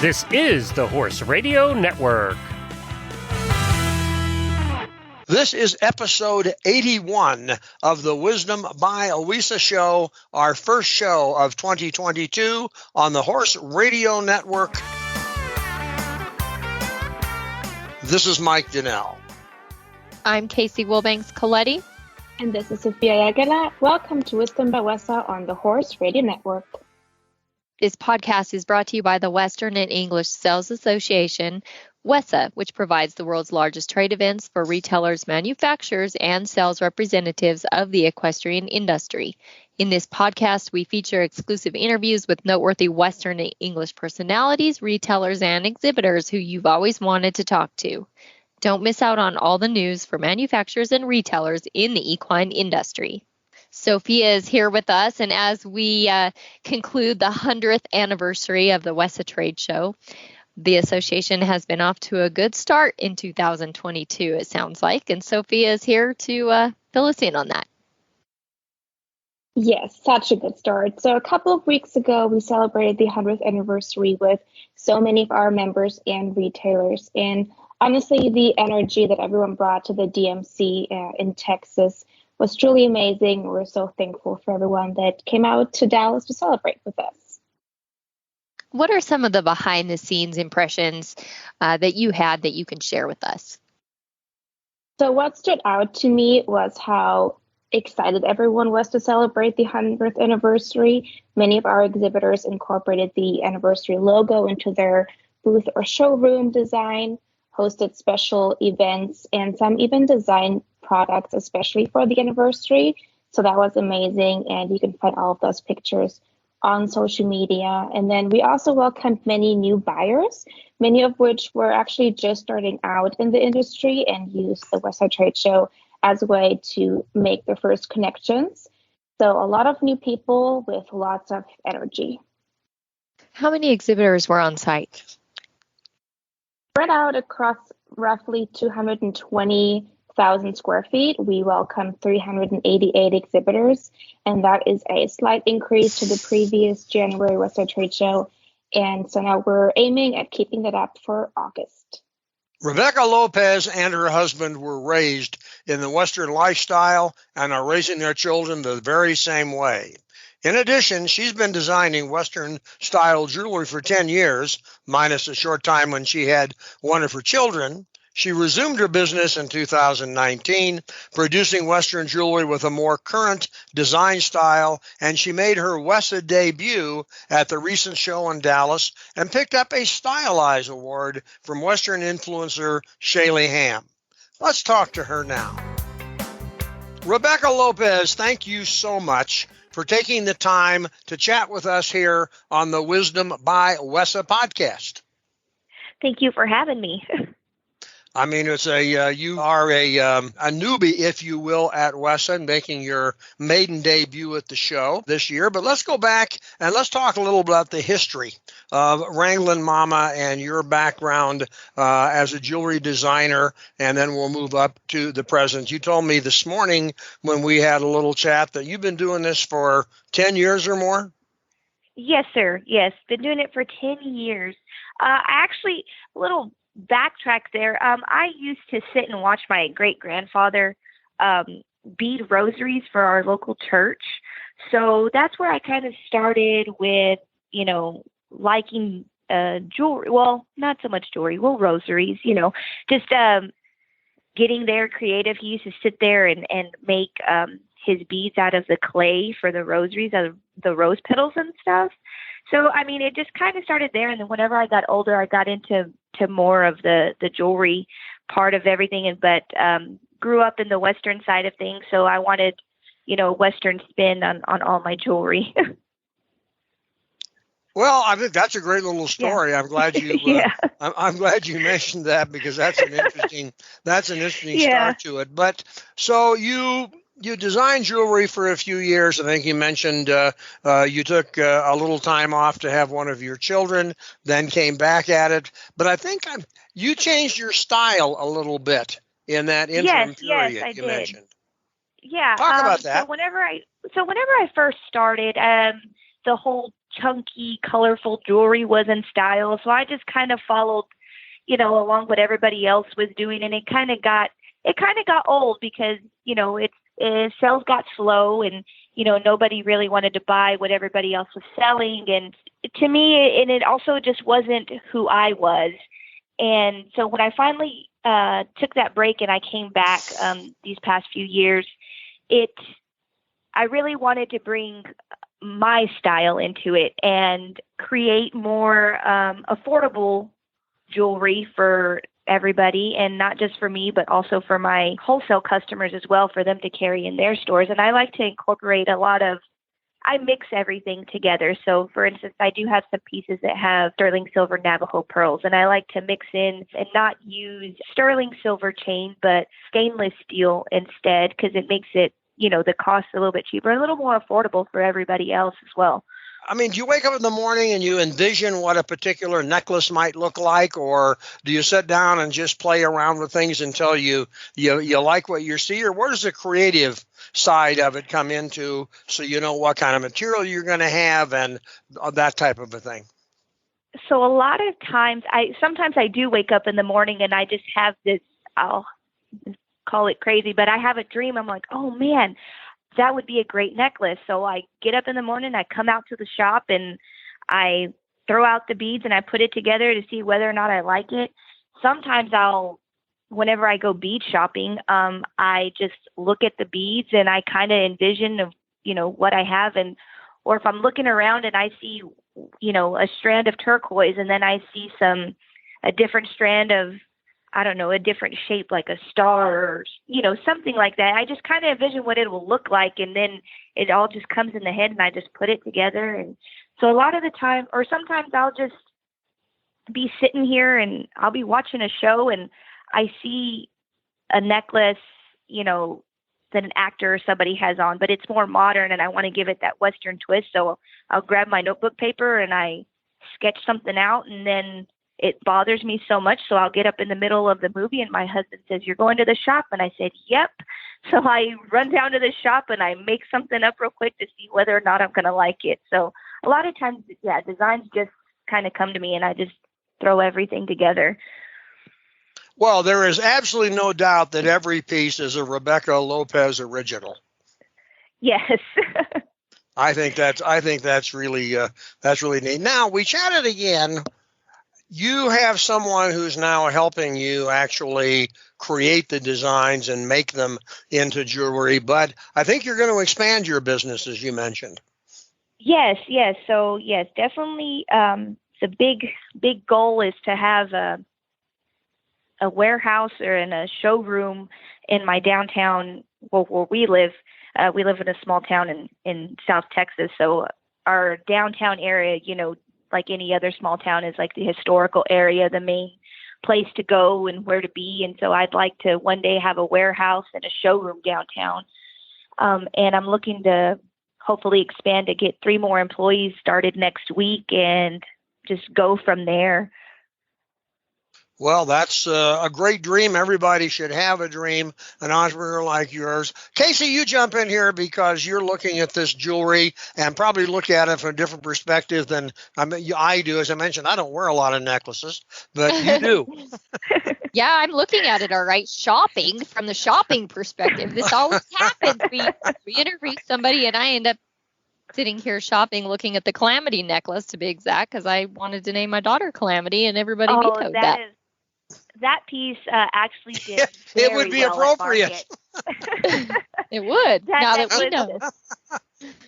This is the Horse Radio Network. This is episode 81 of the Wisdom by WESA show, our first show of 2022 on the Horse Radio Network. This is Mike Donnell. I'm Casey Wilbanks-Coletti. And this is Sophia Aguilar. Welcome to Wisdom by WESA on the Horse Radio Network. This podcast is brought to you by the Western and English Sales Association, WESA, which provides the world's largest trade events for retailers, manufacturers, and sales representatives of the equestrian industry. In this podcast, we feature exclusive interviews with noteworthy Western and English personalities, retailers, and exhibitors who you've always wanted to talk to. Don't miss out on all the news for manufacturers and retailers in the equine industry. Sophia is here with us, and as we conclude the 100th anniversary of the WESA Trade Show, the association has been off to a good start in 2022, it sounds like, and Sophia is here to fill us in on that. Yes, such a good start. So a couple of weeks ago, we celebrated the 100th anniversary with so many of our members and retailers, and honestly, the energy that everyone brought to the DMC in Texas was truly amazing. We're so thankful for everyone that came out to Dallas to celebrate with us. What are some of the behind-the-scenes impressions that you had that you can share with us? So what stood out to me was how excited everyone was to celebrate the 100th anniversary. Many of our exhibitors incorporated the anniversary logo into their booth or showroom design, hosted special events, and some even designed products especially for the anniversary. So that was amazing, and you can find all of those pictures on social media. And then we also welcomed many new buyers, many of which were actually just starting out in the industry and used the WESA Trade Show as a way to make their first connections. So a lot of new people with lots of energy. How many exhibitors were on site? Spread out across roughly 220,000 square feet, we welcome 388 exhibitors, and that is a slight increase to the previous January WESA Trade Show. And so now we're aiming at keeping that up for August. Rebecca Lopez and her husband were raised in the Western lifestyle and are raising their children the very same way. In addition, she's been designing Western-style jewelry for 10 years, minus a short time when she had one of her children. She resumed her business in 2019, producing Western jewelry with a more current design style, and she made her WESA debut at the recent show in Dallas and picked up a Stylize Award from Western influencer Shaylee Ham. Let's talk to her now. Rebecca Lopez, thank you so much for taking the time to chat with us here on the Wisdom by WESA podcast. Thank you for having me. I mean, it's you are a newbie, if you will, at WESA and making your maiden debut at the show this year. But let's go back and let's talk a little about the history of Wranglin Mama and your background as a jewelry designer, and then we'll move up to the present. You told me this morning when we had a little chat that you've been doing this for 10 years or more? Yes, sir. Yes, been doing it for 10 years. Actually, a little backtrack there. I used to sit and watch my great-grandfather bead rosaries for our local church. So that's where I kind of started with, liking jewelry. Well, not so much jewelry, rosaries, just getting there creative. He used to sit there and make his beads out of the clay for the rosaries, out of the rose petals and stuff. So, I mean, it just kind of started there. And then whenever I got older, I got into more of the jewelry part of everything, but grew up in the Western side of things. So I wanted, Western spin on all my jewelry. Well, I think that's a great little story. Yeah. I'm glad you. I'm glad you mentioned that because that's an interesting start to it. But so you designed jewelry for a few years. I think you mentioned you took a little time off to have one of your children, then came back at it. But I think you changed your style a little bit in that interim period you mentioned. Yeah. Talk about that. So whenever I first started, the whole chunky, colorful jewelry was in style. So I just kind of followed, along what everybody else was doing. And it kind of got old because, sales got slow and, nobody really wanted to buy what everybody else was selling. And to me, and it also just wasn't who I was. And so when I finally took that break and I came back these past few years, I really wanted to bring my style into it and create more affordable jewelry for everybody, and not just for me, but also for my wholesale customers as well, for them to carry in their stores. And I like to incorporate I mix everything together. So for instance, I do have some pieces that have sterling silver Navajo pearls, and I like to mix in and not use sterling silver chain, but stainless steel instead, because it makes it, the cost a little bit cheaper, a little more affordable for everybody else as well. I mean, do you wake up in the morning and you envision what a particular necklace might look like, or do you sit down and just play around with things until you like what you see, or where does the creative side of it come into, so you know what kind of material you're going to have and that type of a thing? So a lot of times, sometimes I do wake up in the morning and I just have this, I'll call it crazy, but I have a dream. I'm like, oh man, that would be a great necklace. So I get up in the morning, I come out to the shop and I throw out the beads and I put it together to see whether or not I like it. Sometimes whenever I go bead shopping, I just look at the beads and I kind of envision what I have, or if I'm looking around and I see, a strand of turquoise, and then I see a different strand of, I don't know, a different shape, like a star or, something like that. I just kind of envision what it will look like. And then it all just comes in the head and I just put it together. And so a lot of the time, or sometimes I'll just be sitting here and I'll be watching a show and I see a necklace, that an actor or somebody has on, but it's more modern and I want to give it that Western twist. So I'll grab my notebook paper and I sketch something out, and then it bothers me so much. So I'll get up in the middle of the movie and my husband says, "You're going to the shop?" And I said, "Yep." So I run down to the shop and I make something up real quick to see whether or not I'm going to like it. So a lot of times, designs just kind of come to me and I just throw everything together. Well, there is absolutely no doubt that every piece is a Rebecca Lopez original. Yes. I think that's really neat. Now, we chatted again. You have someone who's now helping you actually create the designs and make them into jewelry, but I think you're going to expand your business, as you mentioned. Yes. So yes, definitely. The big goal is to have a warehouse or in a showroom in my downtown, where we live. We live in a small town in South Texas. So our downtown area, like any other small town, is like the historical area, the main place to go and where to be. And so I'd like to one day have a warehouse and a showroom downtown. And I'm looking to hopefully expand to get 3 more employees started next week and just go from there. Well, that's a great dream. Everybody should have a dream, an entrepreneur like yours. Casey, you jump in here because you're looking at this jewelry and probably look at it from a different perspective than I do. As I mentioned, I don't wear a lot of necklaces, but you do. Yeah, I'm looking at it all right. Shopping, from the shopping perspective, this always happens. We interview somebody and I end up sitting here shopping, looking at the Calamity necklace, to be exact, because I wanted to name my daughter Calamity and everybody vetoed that. That piece actually did it would be well appropriate. It would. Now that we know.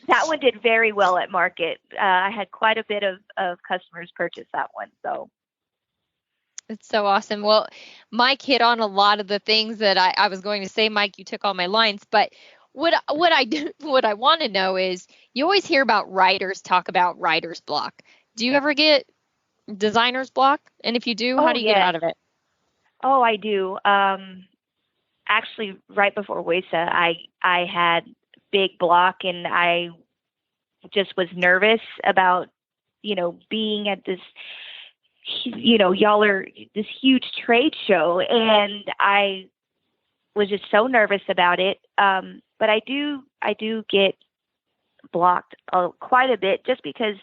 That one did very well at market. I had quite a bit of customers purchase that one. So it's so awesome. Well, Mike hit on a lot of the things that I was going to say. Mike, you took all my lines, but what I want to know is, you always hear about writers talk about writer's block. Do you ever get designer's block? And if you do, how do you get out of it? Oh, I do. Actually, right before WESA, I had big block, and I just was nervous about, being at this, y'all are this huge trade show, and I was just so nervous about it. But I do get blocked quite a bit, just because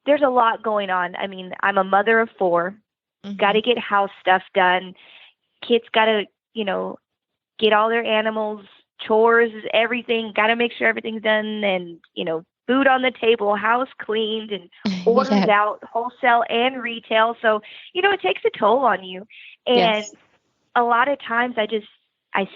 there's a lot going on. I mean, I'm a mother of 4, got to get house stuff done. Kids got to, get all their animals, chores, everything, got to make sure everything's done, and, food on the table, house cleaned, and orders out, wholesale and retail. So, it takes a toll on you. And a lot of times I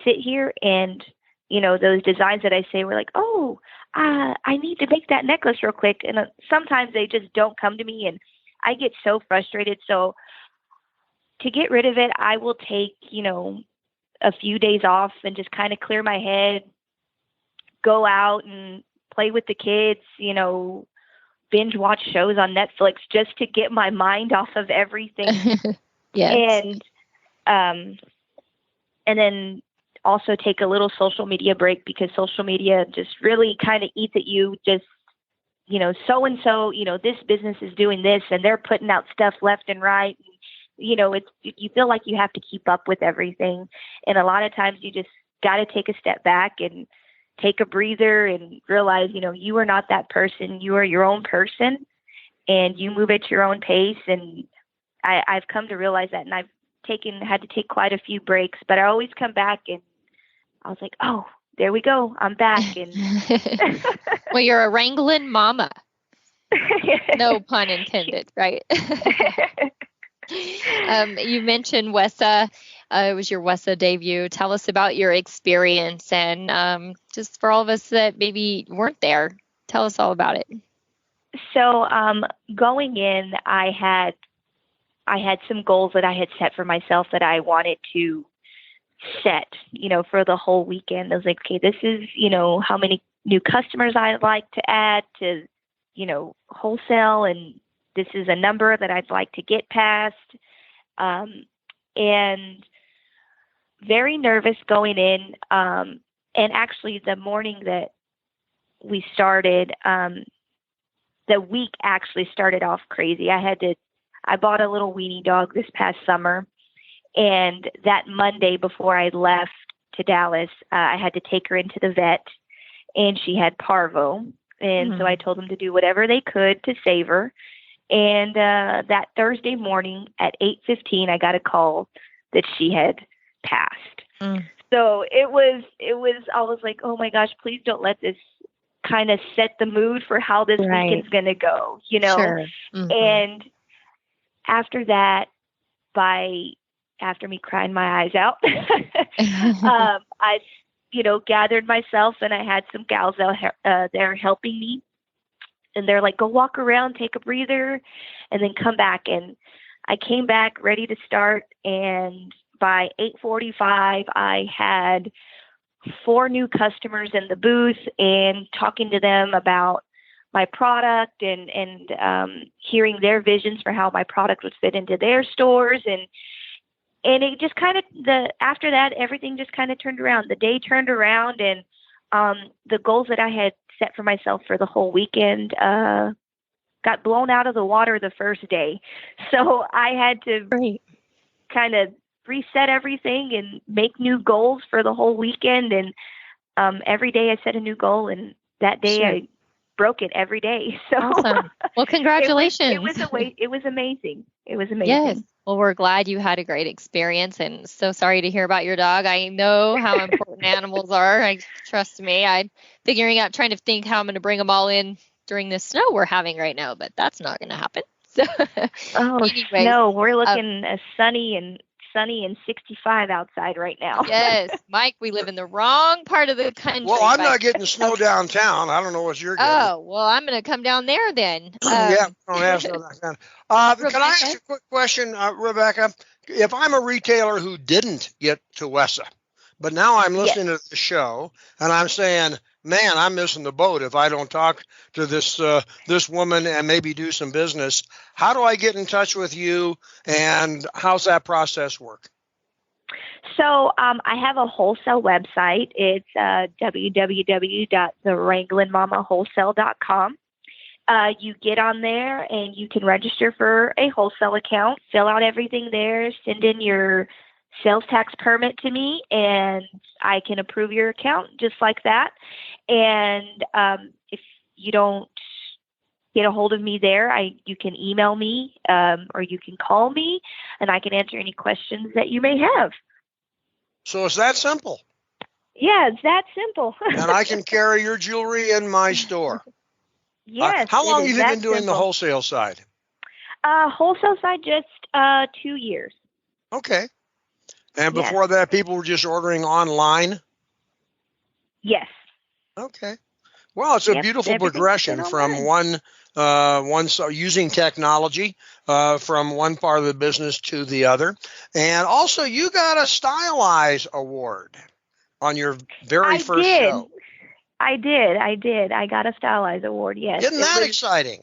sit here and, those designs that I say were like, oh, I need to make that necklace real quick. And sometimes they just don't come to me, and I get so frustrated. So to get rid of it, I will take, a few days off and just kind of clear my head, go out and play with the kids, binge watch shows on Netflix just to get my mind off of everything. And then also take a little social media break, because social media just really kind of eats at you. Just, so-and-so, this business is doing this and they're putting out stuff left and right. And, you feel like you have to keep up with everything. And a lot of times you just got to take a step back and take a breather and realize, you are not that person. You are your own person, and you move at your own pace. And I've come to realize that, and I've had to take quite a few breaks, but I always come back and I was like, oh, there we go. I'm back. And well, you're a Wranglin Mama. No pun intended, right? You mentioned WESA. It was your WESA debut. Tell us about your experience, and just for all of us that maybe weren't there, tell us all about it. So going in, I had some goals that I had set for myself that I wanted to set, for the whole weekend. I was like, okay, this is, how many new customers I'd like to add to, wholesale, and this is a number that I'd like to get past. And very nervous going in. And actually the morning that we started, the week actually started off crazy. I bought a little weenie dog this past summer, and that Monday before I left to Dallas, I had to take her into the vet, and she had parvo. And so I told them to do whatever they could to save her. And that Thursday morning at 8:15, I got a call that she had passed. So it was, I was like, oh my gosh, please don't let this kind of set the mood for how this weekend's going to go, Sure. And after that, after me crying my eyes out, I, gathered myself, and I had some gals there helping me. And they're like, go walk around, take a breather, and then come back. And I came back ready to start. And by 8:45, I had 4 new customers in the booth, and talking to them about my product and hearing their visions for how my product would fit into their stores. And it just kind of, after that, everything just kind of turned around. The day turned around, and the goals that I had set for myself for the whole weekend got blown out of the water the first day. So I had to kind of reset everything and make new goals for the whole weekend. And every day I set a new goal, and that day I broke it every day. So awesome. Well, congratulations. It was amazing. It was amazing. Yes. Well, we're glad you had a great experience, and so sorry to hear about your dog. I know how important animals are. Trust me. I'm trying to think how I'm going to bring them all in during the snow we're having right now, but that's not going to happen. So, anyways, no, we're looking sunny and 65 outside right now. Yes, Mike, we live in the wrong part of the country. Well, I'm not getting snow downtown. I don't know what you're getting. Oh, well, I'm going to come down there then. Yeah, don't have snow downtown. Can I ask a quick question, Rebecca? If I'm a retailer who didn't get to WESA, but now I'm listening to the show and I'm saying, man, I'm missing the boat if I don't talk to this woman and maybe do some business. How do I get in touch with you, and how's that process work? So I have a wholesale website. It's www.thewranglinmamawholesale.com. You get on there and you can register for a wholesale account, fill out everything there, send in your sales tax permit to me, and I can approve your account just like that. And if you don't get a hold of me there. You can email me, or you can call me, and I can answer any questions that you may have. So it's that simple. Yeah, it's that simple. And I can carry your jewelry in my store. Yes. How long it is have you that been doing the simple. wholesale side? Wholesale side, just 2 years. Okay. And Yes. before that, people were just ordering online? Yes. Okay. Well, it's a Yep, beautiful everything's progression been from online. using technology from one part of the business to the other. And also, you got a Stylize Award on your very first show. I did. I got a Stylize Award, yes. Isn't that exciting?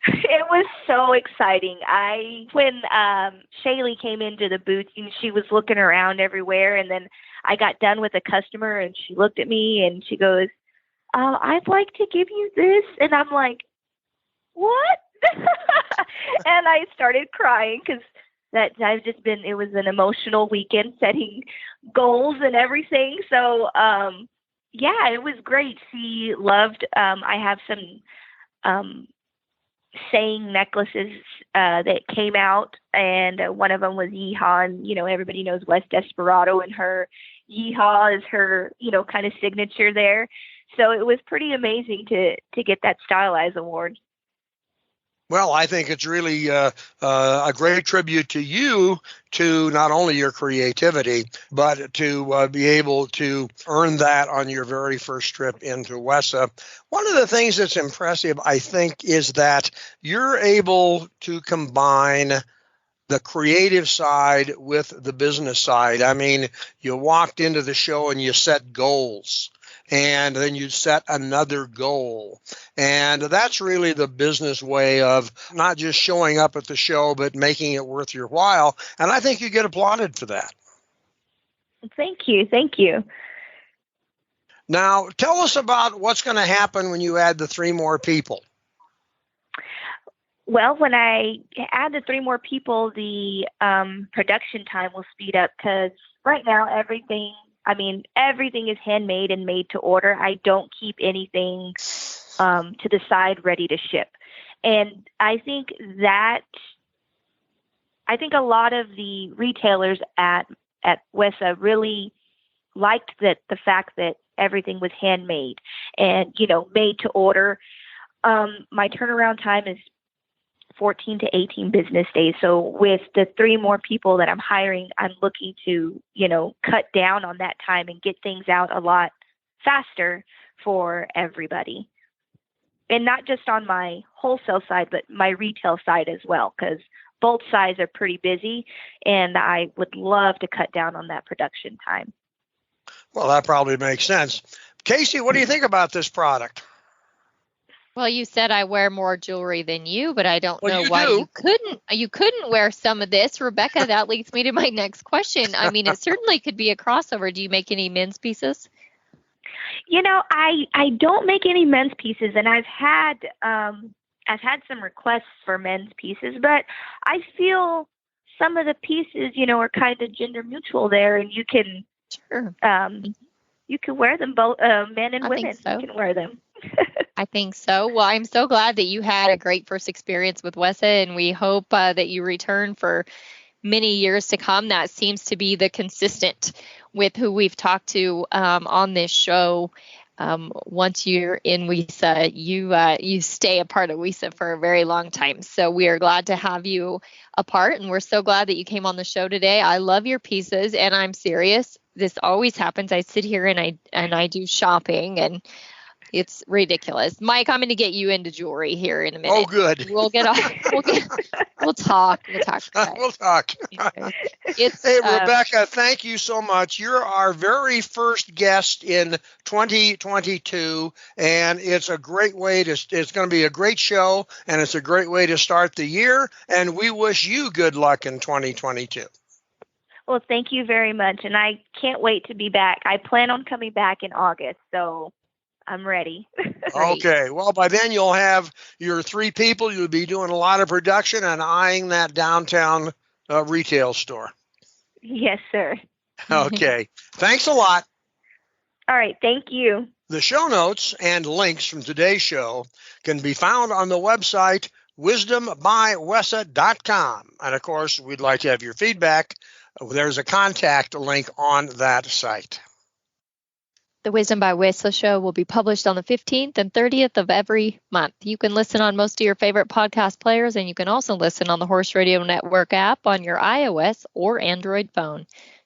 It was so exciting. When Shaylee came into the booth, she was looking around everywhere, and then I got done with a customer, and she looked at me, and she goes, I'd like to give you this. And I'm like, what? And I started crying because it was an emotional weekend setting goals and everything. So, yeah, it was great. She loved, I have some saying necklaces that came out, and one of them was Yeehaw, and everybody knows West Desperado, and her Yeehaw is her kind of signature there. So it was pretty amazing to get that Stylize Award. Well, I think it's really a great tribute to you, to not only your creativity, but to be able to earn that on your very first trip into WESA. One of the things that's impressive, I think, is that you're able to combine the creative side with the business side. I mean, you walked into the show and you set goals, and then you set another goal. And that's really the business way of not just showing up at the show, but making it worth your while. And I think you get applauded for that. Thank you. Thank you. Now, tell us about what's going to happen when you add the 3 more people. Well, when I add the 3 more people, the production time will speed up, because right now everything is handmade and made to order. I don't keep anything to the side ready to ship. And I think a lot of the retailers at WESA really liked the fact that everything was handmade and, made to order. My turnaround time is 14 to 18 business days. So with the 3 more people that I'm hiring, I'm looking to, cut down on that time and get things out a lot faster for everybody. And not just on my wholesale side, but my retail side as well, because both sides are pretty busy, and I would love to cut down on that production time. Well, that probably makes sense. Casey, what do you think about this product? Well, you said I wear more jewelry than you, but I don't know why do. you couldn't wear some of this. Rebecca, that leads me to my next question. I mean, it certainly could be a crossover. Do you make any men's pieces? I don't make any men's pieces, and I've had some requests for men's pieces, but I feel some of the pieces, are kind of gender mutual there, and you can you can wear them both, men and women. So. You can wear them. I think so. Well, I'm so glad that you had a great first experience with WESA, and we hope that you return for many years to come. That seems to be the consistent with who we've talked to on this show. Once you're in WESA, you stay a part of WESA for a very long time. So we are glad to have you a part, and we're so glad that you came on the show today. I love your pieces, and I'm serious. This always happens. I sit here and I do shopping, and it's ridiculous. Mike, I'm going to get you into jewelry here in a minute. Oh, good. We'll talk. We'll talk. Hey, Rebecca, thank you so much. You're our very first guest in 2022, and it's a great way it's going to be a great show, and it's a great way to start the year, and we wish you good luck in 2022. Well, thank you very much, and I can't wait to be back. I plan on coming back in August, so I'm ready. Okay. Well, by then you'll have your 3 people. You'll be doing a lot of production and eyeing that downtown retail store. Yes, sir. Okay. Thanks a lot. All right. Thank you. The show notes and links from today's show can be found on the website wisdombywesa.com. And of course, we'd like to have your feedback. There's a contact link on that site. The Wisdom by WESA show will be published on the 15th and 30th of every month. You can listen on most of your favorite podcast players, and you can also listen on the Horse Radio Network app on your iOS or Android phone.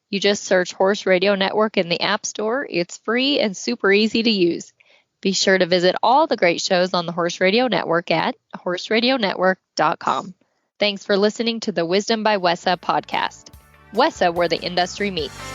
You just search Horse Radio Network in the App Store. It's free and super easy to use. Be sure to visit all the great shows on the Horse Radio Network at horseradionetwork.com. Thanks for listening to the Wisdom by WESA podcast. WESA, where the industry meets.